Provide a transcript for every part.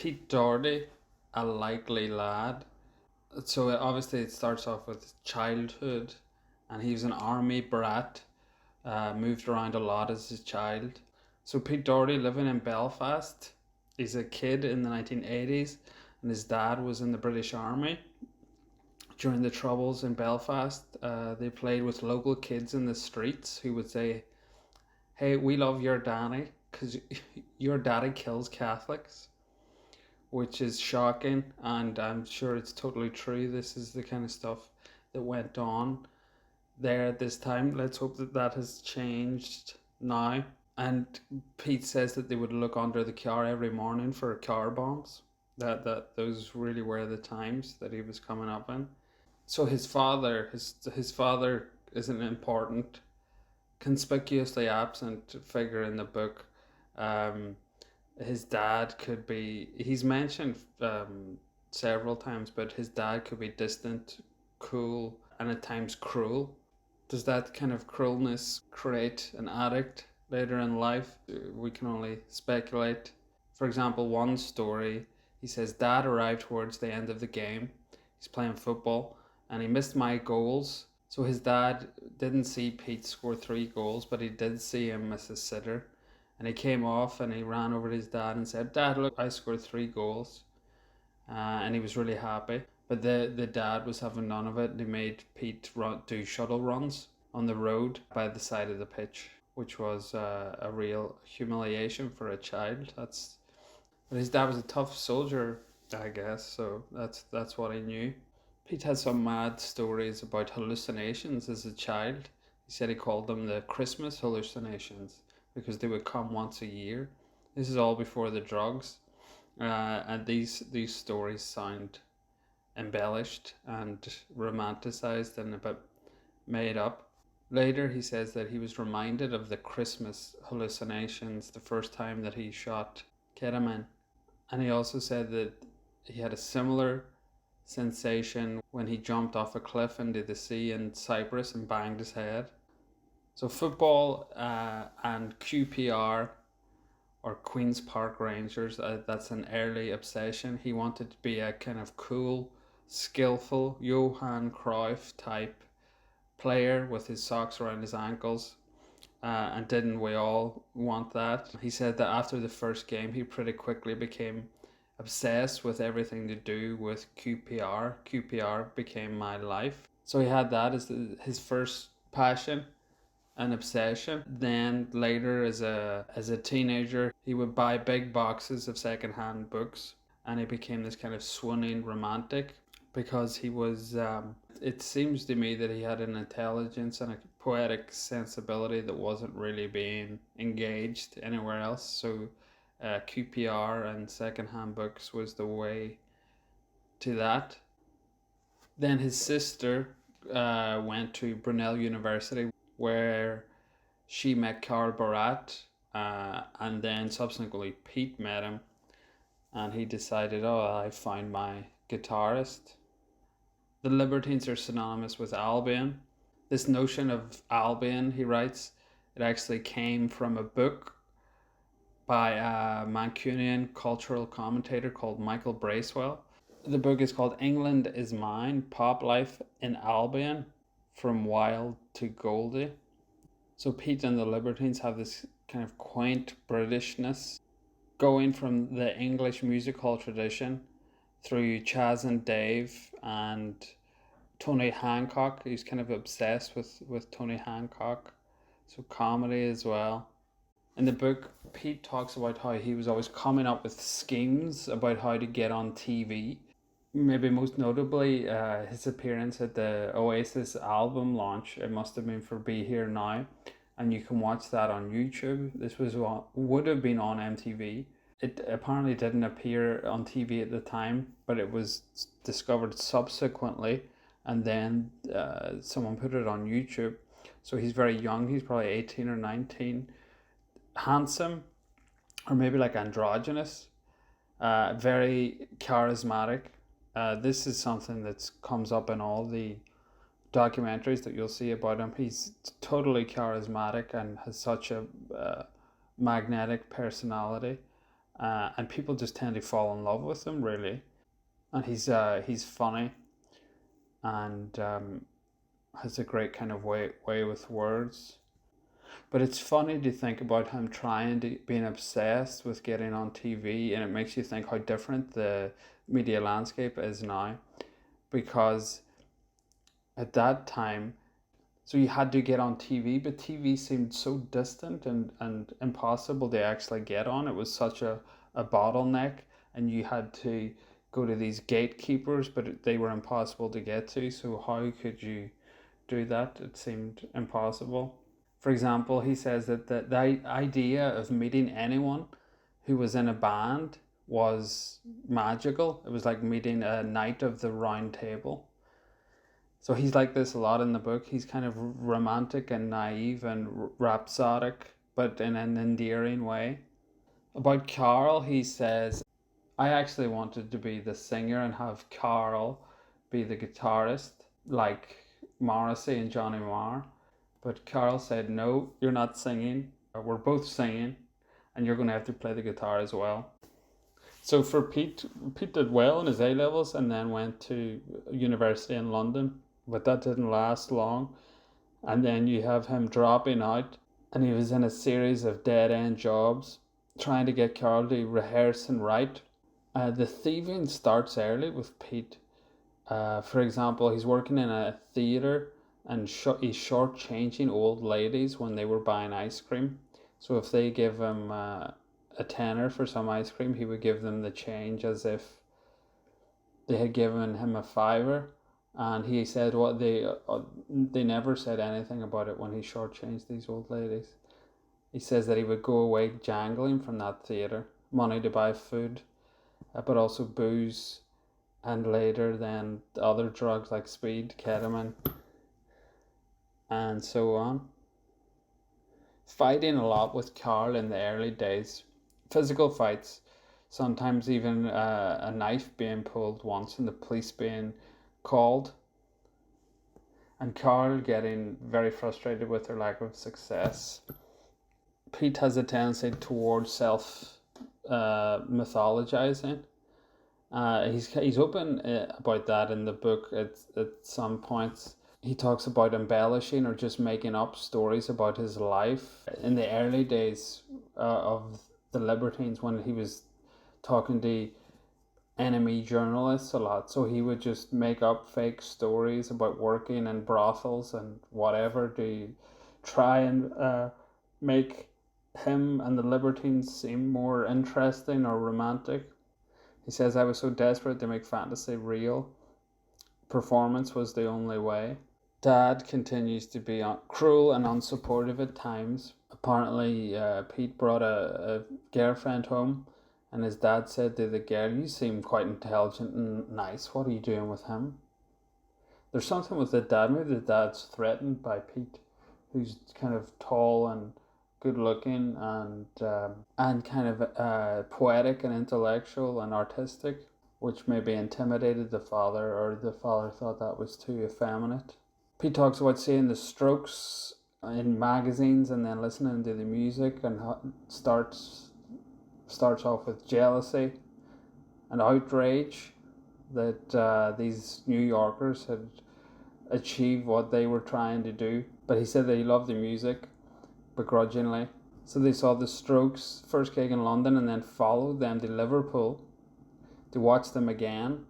Pete Doherty, a likely lad. So obviously it starts off with childhood, and he was an army brat, moved around a lot as a child. So Pete Doherty living in Belfast, he's a kid in the 1980s, and his dad was in the British Army. During the Troubles in Belfast, they played with local kids in the streets who would say, "Hey, we love your daddy because your daddy kills Catholics," which is shocking, and I'm sure it's totally true. This is the kind of stuff that went on there at this time. Let's hope that that has changed now. And Pete says that they would look under the car every morning for car bombs. That those really were the times that he was coming up in. So his father is an important, conspicuously absent figure in the book. Um, his dad could be, he's mentioned several times, but his dad could be distant, cool, and at times cruel. Does that kind of cruelness create an addict later in life? We can only speculate. For example, one story, he says, "Dad arrived towards the end of the game. He's playing football and he missed my goals." So his dad didn't see Pete score 3 goals, but he did see him miss a sitter. And he came off and he ran over to his dad and said, "Dad, look, I scored 3 goals." And he was really happy. But the dad was having none of it, and he made Pete do shuttle runs on the road by the side of the pitch, which was a real humiliation for a child. But his dad was a tough soldier, I guess, so that's what he knew. Pete had some mad stories about hallucinations as a child. He said he called them the Christmas hallucinations because they would come once a year. This is all before the drugs, and these stories sound embellished and romanticized and a bit made up. Later, he says that he was reminded of the Christmas hallucinations the first time that he shot ketamine, and he also said that he had a similar sensation when he jumped off a cliff into the sea in Cyprus and banged his head. So football and QPR, or Queen's Park Rangers, that's an early obsession. He wanted to be a kind of cool, skillful Johan Cruyff type player with his socks around his ankles. And didn't we all want that? He said that after the first game, he pretty quickly became obsessed with everything to do with QPR. QPR became my life. So he had that as his first passion and obsession. Then later, as a teenager, he would buy big boxes of secondhand books, and he became this kind of swooning romantic because he was. It seems to me that he had an intelligence and a poetic sensibility that wasn't really being engaged anywhere else. So QPR and secondhand books was the way to that. Then his sister went to Brunel University, where she met Carl Barat, and then subsequently Pete met him, and he decided, "Oh, I found my guitarist." The Libertines are synonymous with Albion. This notion of Albion, he writes, it actually came from a book by a Mancunian cultural commentator called Michael Bracewell. The book is called "England is Mine, Pop Life in Albion, From Wild to Goldie." So Pete and the Libertines have this kind of quaint Britishness, going from the English music hall tradition through Chaz and Dave and Tony Hancock. He's kind of obsessed with Tony Hancock. So comedy as well. In the book, Pete talks about how he was always coming up with schemes about how to get on TV. Maybe most notably, his appearance at the Oasis album launch. It must have been for Be Here Now, and you can watch that on YouTube. This would have been on MTV. It apparently didn't appear on TV at the time, but it was discovered subsequently, and then someone put it on YouTube. So he's very young. He's probably 18 or 19. Handsome, or maybe like androgynous, very charismatic. This is something that comes up in all the documentaries that you'll see about him. He's totally charismatic and has such a magnetic personality. and people just tend to fall in love with him, really. And he's funny, and has a great kind of way with words. But it's funny to think about him trying to being obsessed with getting on TV, and it makes you think how different the media landscape is now, because at that time, so you had to get on TV, but TV seemed so distant and impossible to actually get on. It was such a bottleneck, and you had to go to these gatekeepers, but they were impossible to get to. So how could you do that? It seemed impossible. For example, he says that the idea of meeting anyone who was in a band was magical. It was like meeting a knight of the round table. So he's like this a lot in the book. He's kind of romantic and naive and rhapsodic, but in an endearing way. About Carl, he says, I actually wanted to be the singer and have Carl be the guitarist, like Morrissey and Johnny Marr. But Carl said, no, you're not singing. We're both singing, and you're going to have to play the guitar as well. So for Pete did well in his A levels and then went to university in London, but that didn't last long. And then you have him dropping out, and he was in a series of dead end jobs trying to get Carl to rehearse and write. The thieving starts early with Pete. For example, he's working in a theatre and he's shortchanging old ladies when they were buying ice cream. So if they give him a tenner for some ice cream, he would give them the change as if they had given him a fiver. And he said what they never said anything about it when he shortchanged these old ladies. He says that he would go away jangling from that theatre, money to buy food, but also booze, and later then other drugs like speed, ketamine, and so on. Fighting a lot with Carl in the early days, physical fights, sometimes even a knife being pulled once and the police being called, and Carl getting very frustrated with their lack of success. Pete has a tendency towards self mythologizing. He's open about that in the book at some points. He talks about embellishing or just making up stories about his life. In the early days of the Libertines, when he was talking to enemy journalists a lot, so he would just make up fake stories about working in brothels and whatever to try and make him and the Libertines seem more interesting or romantic. He says, I was so desperate to make fantasy real. Performance was the only way. Dad continues to be cruel and unsupportive at times. Apparently, Pete brought a girlfriend home, and his dad said to the girl, you seem quite intelligent and nice. What are you doing with him? There's something with the dad. Maybe the dad's threatened by Pete, who's kind of tall and good looking and kind of poetic and intellectual and artistic, which maybe intimidated the father, or the father thought that was too effeminate. Pete talks about seeing the Strokes in magazines and then listening to the music, and starts off with jealousy and outrage that these New Yorkers had achieved what they were trying to do. But he said that he loved the music begrudgingly. So they saw the Strokes' first gig in London and then followed them to Liverpool to watch them again.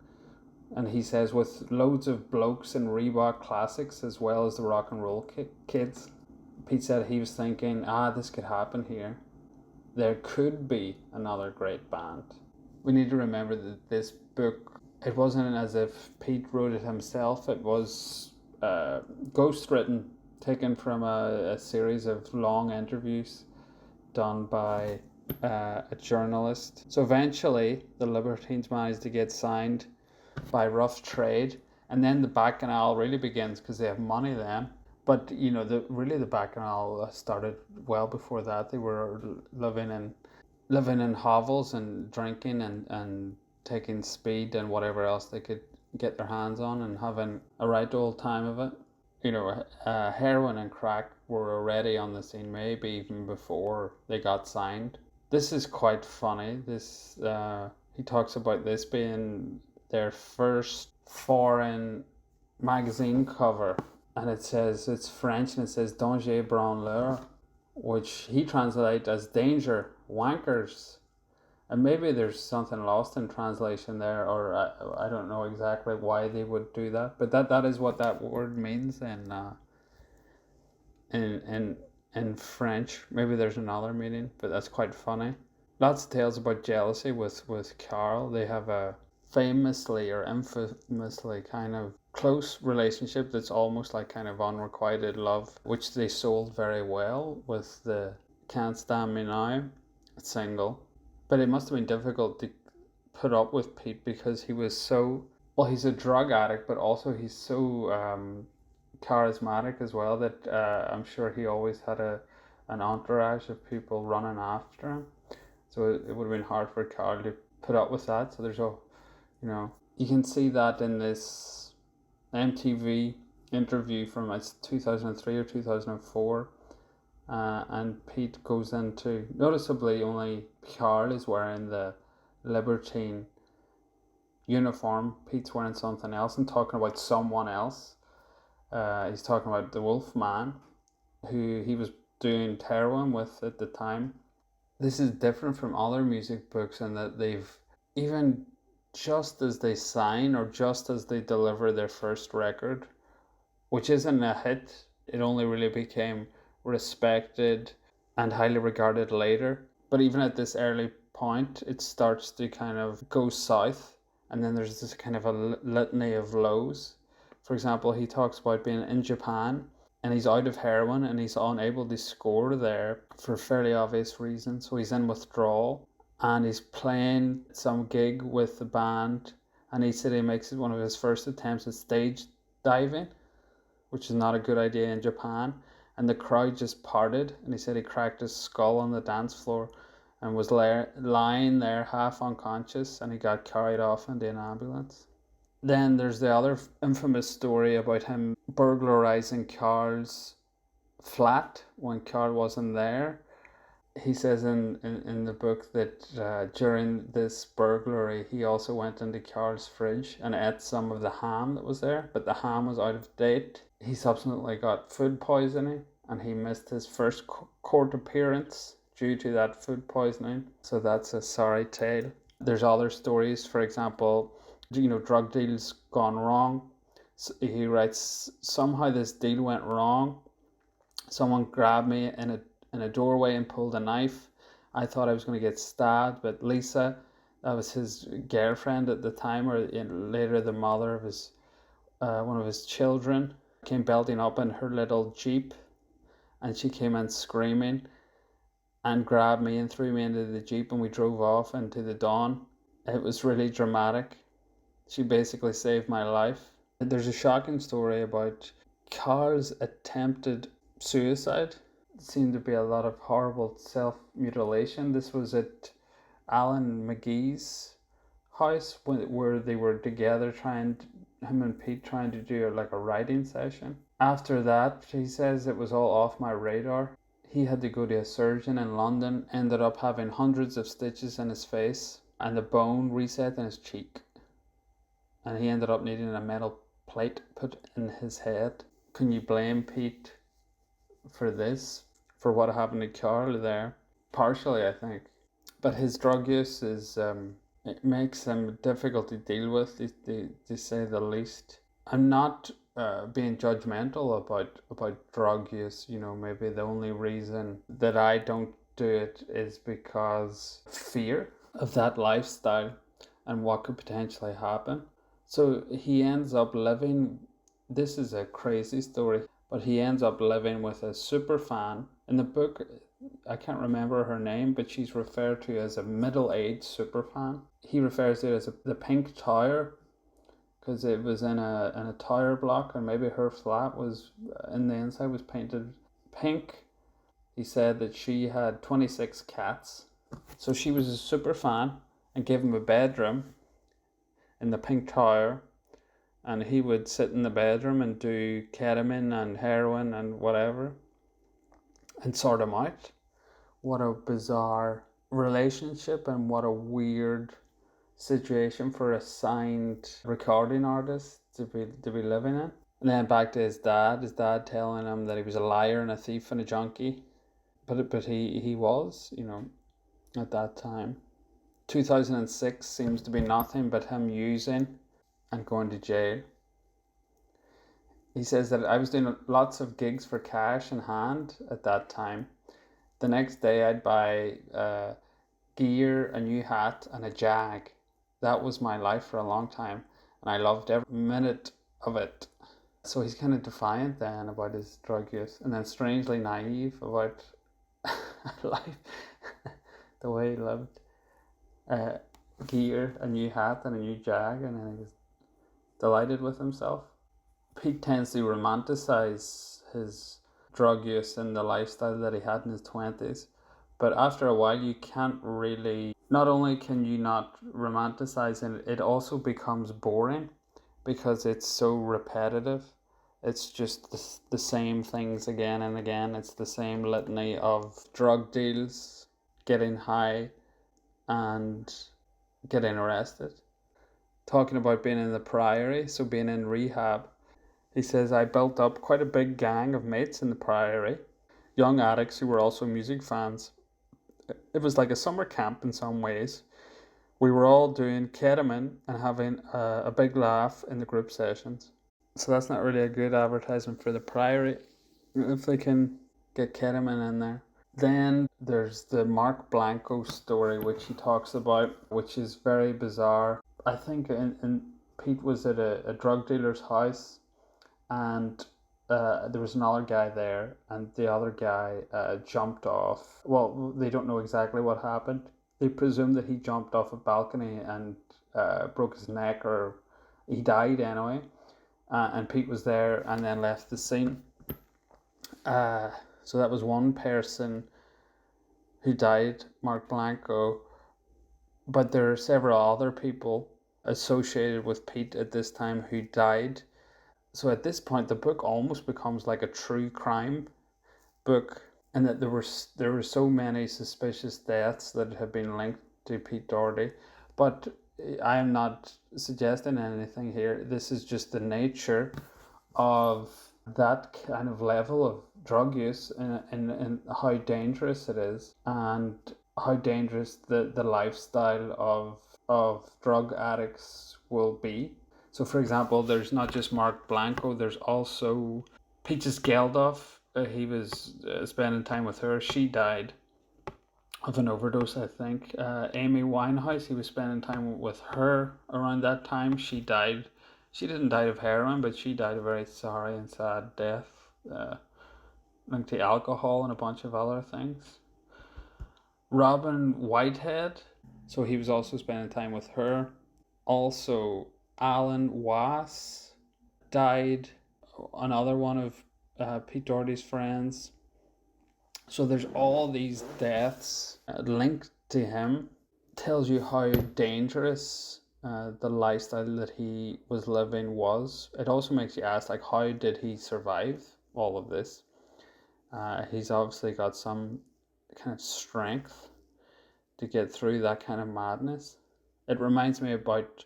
And he says, with loads of blokes in Reebok classics as well as the rock and roll kids. Pete said he was thinking, this could happen here. There could be another great band. We need to remember that this book, it wasn't as if Pete wrote it himself. It was ghostwritten, taken from a series of long interviews done by a journalist. So eventually the Libertines managed to get signed by Rough Trade, and then the Bacchanal really begins because they have money then. But you know, the Bacchanal started well before that. They were living in hovels and drinking and taking speed and whatever else they could get their hands on and having a right old time of it. You know, heroin and crack were already on the scene, maybe even before they got signed. This is quite funny. He talks about this being their first foreign magazine cover, and it says it's French and it says Danger Branleur, which he translates as danger, wankers. And maybe there's something lost in translation there, or I don't know exactly why they would do that, but that is what that word means in in French. Maybe there's another meaning, but that's quite funny. Lots of tales about jealousy with Carl. They have a famously or infamously kind of close relationship that's almost like kind of unrequited love, which they sold very well with the Can't Stand Me Now single. But it must have been difficult to put up with Pete because he was so, well, he's a drug addict, but also he's so charismatic as well that I'm sure he always had an entourage of people running after him. So it would have been hard for Carl to put up with that. So there's you can see that in this MTV interview from 2003 or 2004. And Pete goes into, noticeably only Carl is wearing the Libertine uniform. Pete's wearing something else and talking about someone else. He's talking about the Wolfman, who he was doing heroin with at the time. This is different from other music books in that they've, even just as they sign or just as they deliver their first record, which isn't a hit, it only really became respected and highly regarded later. But even at this early point, it starts to kind of go south, and then there's this kind of a litany of lows. For example, he talks about being in Japan and he's out of heroin and he's unable to score there for fairly obvious reasons. So he's in withdrawal and he's playing some gig with the band, and he said he makes it one of his first attempts at stage diving, which is not a good idea in Japan. And the crowd just parted, and he said he cracked his skull on the dance floor and was lying there half unconscious, and he got carried off into an ambulance. Then there's the other infamous story about him burglarizing Carl's flat when Carl wasn't there. He says in the book that during this burglary, he also went into Carl's fridge and ate some of the ham that was there, but the ham was out of date. He subsequently got food poisoning and he missed his first court appearance due to that food poisoning. So that's a sorry tale. There's other stories, for example, drug deals gone wrong. So he writes, somehow this deal went wrong. Someone grabbed me in a doorway and pulled a knife. I thought I was going to get stabbed, but Lisa, that was his girlfriend at the time, or later the mother of his one of his children, came belting up in her little Jeep, and she came in screaming and grabbed me and threw me into the Jeep, and we drove off into the dawn. It was really dramatic. She basically saved my life. There's a shocking story about Carl's attempted suicide. Seemed to be a lot of horrible self-mutilation. This was at Alan McGee's house where they were together him and Pete trying to do like a writing session. After that, he says it was all off my radar. He had to go to a surgeon in London, ended up having hundreds of stitches in his face and the bone reset in his cheek. And he ended up needing a metal plate put in his head. Can you blame Pete for this, for what happened to Carl there? Partially, I think. But his drug use it makes him difficult to deal with, to say the least. I'm not being judgmental about drug use. Maybe the only reason that I don't do it is because fear of that lifestyle and what could potentially happen. So he ends up living, this is a crazy story, but he ends up living with a super fan. In the book, I can't remember her name, but she's referred to as a middle-aged super fan. He refers to it as the Pink Tower, because it was in a tower block, and maybe her flat was, in the inside, was painted pink. He said that she had 26 cats. So she was a super fan and gave him a bedroom in the Pink Tower, and he would sit in the bedroom and do ketamine and heroin and whatever and sort him out. What a bizarre relationship, and what a weird situation for a signed recording artist to be living in. And then back to his dad telling him that he was a liar and a thief and a junkie. But he was, at that time. 2006 seems to be nothing but him using and going to jail. He says that I was doing lots of gigs for cash in hand at that time. The next day I'd buy gear, a new hat, and a Jag. That was my life for a long time, and I loved every minute of it. So he's kind of defiant then about his drug use, and then strangely naive about life, the way he lived. Gear, a new hat, and a new Jag, and then he was delighted with himself. Pete tends to romanticize his drug use and the lifestyle that he had in his 20s. But after a while, you can't really, not only can you not romanticize it, it also becomes boring because it's so repetitive. It's just the same things again and again. It's the same litany of drug deals, getting high, and getting arrested. Talking about being in the Priory, so being in rehab, he says, I built up quite a big gang of mates in the Priory, young addicts who were also music fans. It was like a summer camp in some ways. We were all doing ketamine and having a big laugh in the group sessions. So that's not really a good advertisement for the Priory, if they can get ketamine in there. Then there's the Mark Blanco story, which he talks about, which is very bizarre. I think Pete was at a drug dealer's house, and there was another guy there, and the other guy jumped off. Well, they don't know exactly what happened. They presume that he jumped off a balcony and broke his neck, or he died anyway. And Pete was there and then left the scene. So that was one person who died, Mark Blanco. But there are several other people associated with Pete at this time who died. So at this point, the book almost becomes like a true crime book, and that there were so many suspicious deaths that had been linked to Pete Doherty. But I am not suggesting anything here. This is just the nature of that kind of level of drug use, and how dangerous it is, and how dangerous the lifestyle of drug addicts will be. So, for example, there's not just Mark Blanco, there's also Peaches Geldof. He was spending time with her. She died of an overdose, I think. Amy Winehouse, he was spending time with her around that time. She died. She didn't die of heroin, but she died a very sorry and sad death, linked to alcohol and a bunch of other things. Robin Whitehead, so he was also spending time with her. Also, Alan Wass died, another one of Pete Doherty's friends. So there's all these deaths linked to him. Tells you how dangerous the lifestyle that he was living was. It also makes you ask, like, how did he survive all of this? He's obviously got some kind of strength to get through that kind of madness. It reminds me about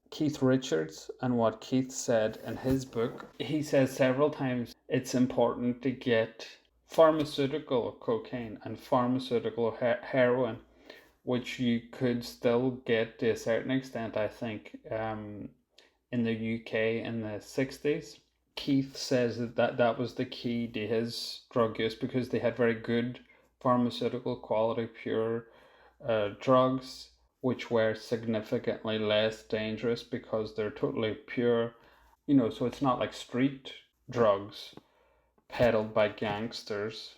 Keith Richards and what Keith said in his book. He says several times it's important to get pharmaceutical cocaine and pharmaceutical heroin, which you could still get to a certain extent, I think, in the UK in the 60s. Keith says that was the key to his drug use, because they had very good pharmaceutical quality, pure drugs, which were significantly less dangerous because they're totally pure. So it's not like street drugs peddled by gangsters,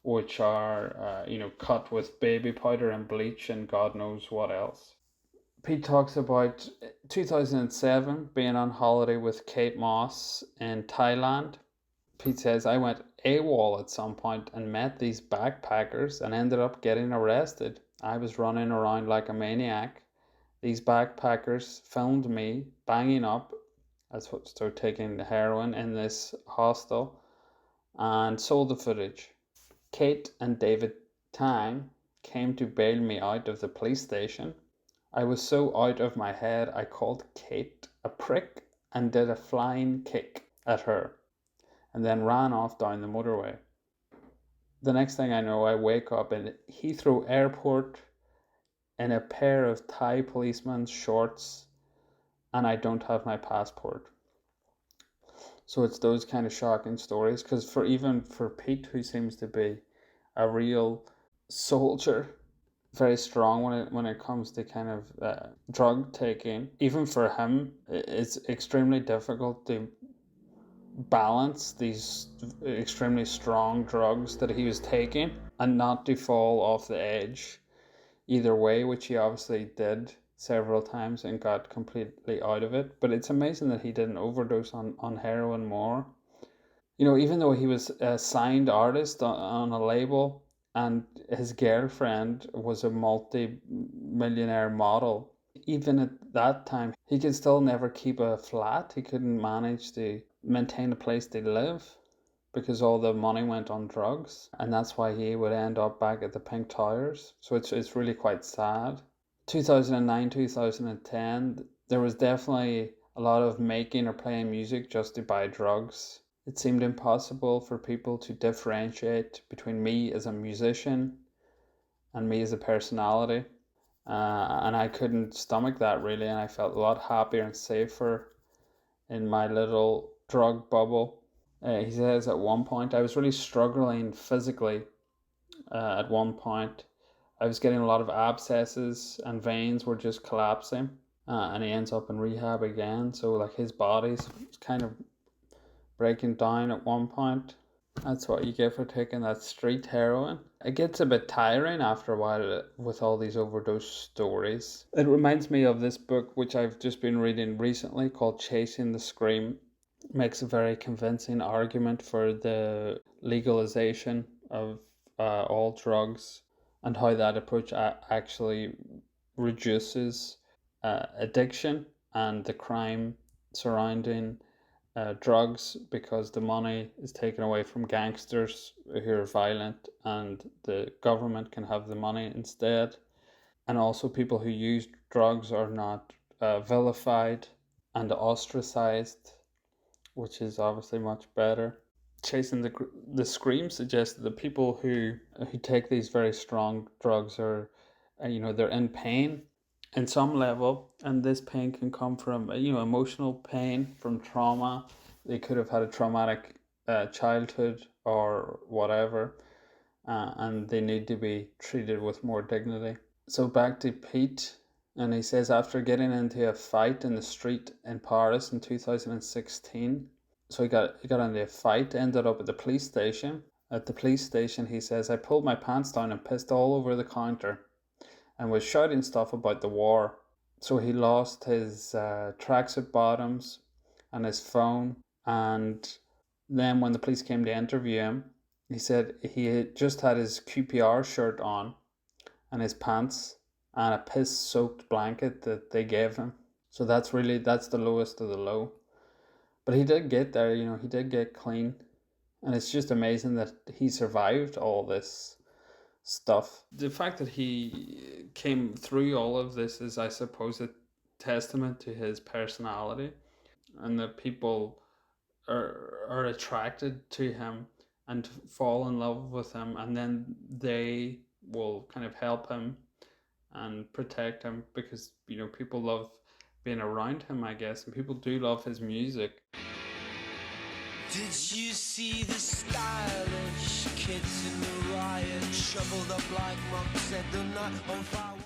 which are, cut with baby powder and bleach and God knows what else. Pete talks about 2007 being on holiday with Kate Moss in Thailand. Pete says, I went AWOL at some point and met these backpackers and ended up getting arrested. I was running around like a maniac. These backpackers filmed me banging up, so taking the heroin in this hostel, and sold the footage. Kate and David Tang came to bail me out of the police station. I was so out of my head I called Kate a prick and did a flying kick at her and then ran off down the motorway. The next thing I know, I wake up in Heathrow Airport in a pair of Thai policeman's shorts and I don't have my passport. So it's those kind of shocking stories, because even for Pete, who seems to be a real soldier, very strong when it comes to kind of drug taking, even for him, it's extremely difficult to balance these extremely strong drugs that he was taking and not to fall off the edge either way, which he obviously did several times and got completely out of it. But it's amazing that he didn't overdose on heroin more. Even though he was a signed artist on a label and his girlfriend was a multi-millionaire model, even at that time, he could still never keep a flat. He couldn't manage to maintain a place to live because all the money went on drugs, and that's why he would end up back at the Pink Towers. So it's really quite sad. 2009, 2010, there was definitely a lot of making or playing music just to buy drugs. It seemed impossible for people to differentiate between me as a musician and me as a personality. And I couldn't stomach that really, and I felt a lot happier and safer in my little drug bubble. He says at one point, I was really struggling physically. At one point, I was getting a lot of abscesses and veins were just collapsing. And he ends up in rehab again. So like his body's kind of breaking down at one point. That's what you get for taking that street heroin. It gets a bit tiring after a while with all these overdose stories. It reminds me of this book, which I've just been reading recently, called Chasing the Scream. It makes a very convincing argument for the legalization of all drugs and how that approach actually reduces addiction and the crime surrounding drugs, because the money is taken away from gangsters who are violent and the government can have the money instead. And also people who use drugs are not vilified and ostracized, which is obviously much better. Chasing the Scream suggests that the people who take these very strong drugs are, they're in pain in some level, and this pain can come from emotional pain, from trauma. They could have had a traumatic childhood or whatever, and they need to be treated with more dignity. So back to Pete, and he says after getting into a fight in the street in Paris in 2016, so he got into a fight, ended up at the police station. At the police station, he says, I pulled my pants down and pissed all over the counter and was shouting stuff about the war. So he lost his tracksuit bottoms and his phone. And then when the police came to interview him, he said he had just had his QPR shirt on and his pants and a piss-soaked blanket that they gave him. So that's the lowest of the low. But he did get there, he did get clean. And it's just amazing that he survived all this stuff. The fact that he came through all of this is, I suppose, a testament to his personality, and that people are attracted to him and fall in love with him, and then they will kind of help him and protect him because people love being around him, I guess, and people do love his music. Did you see the stylish kids in the riot, shoveled up like monks, set the night on fire?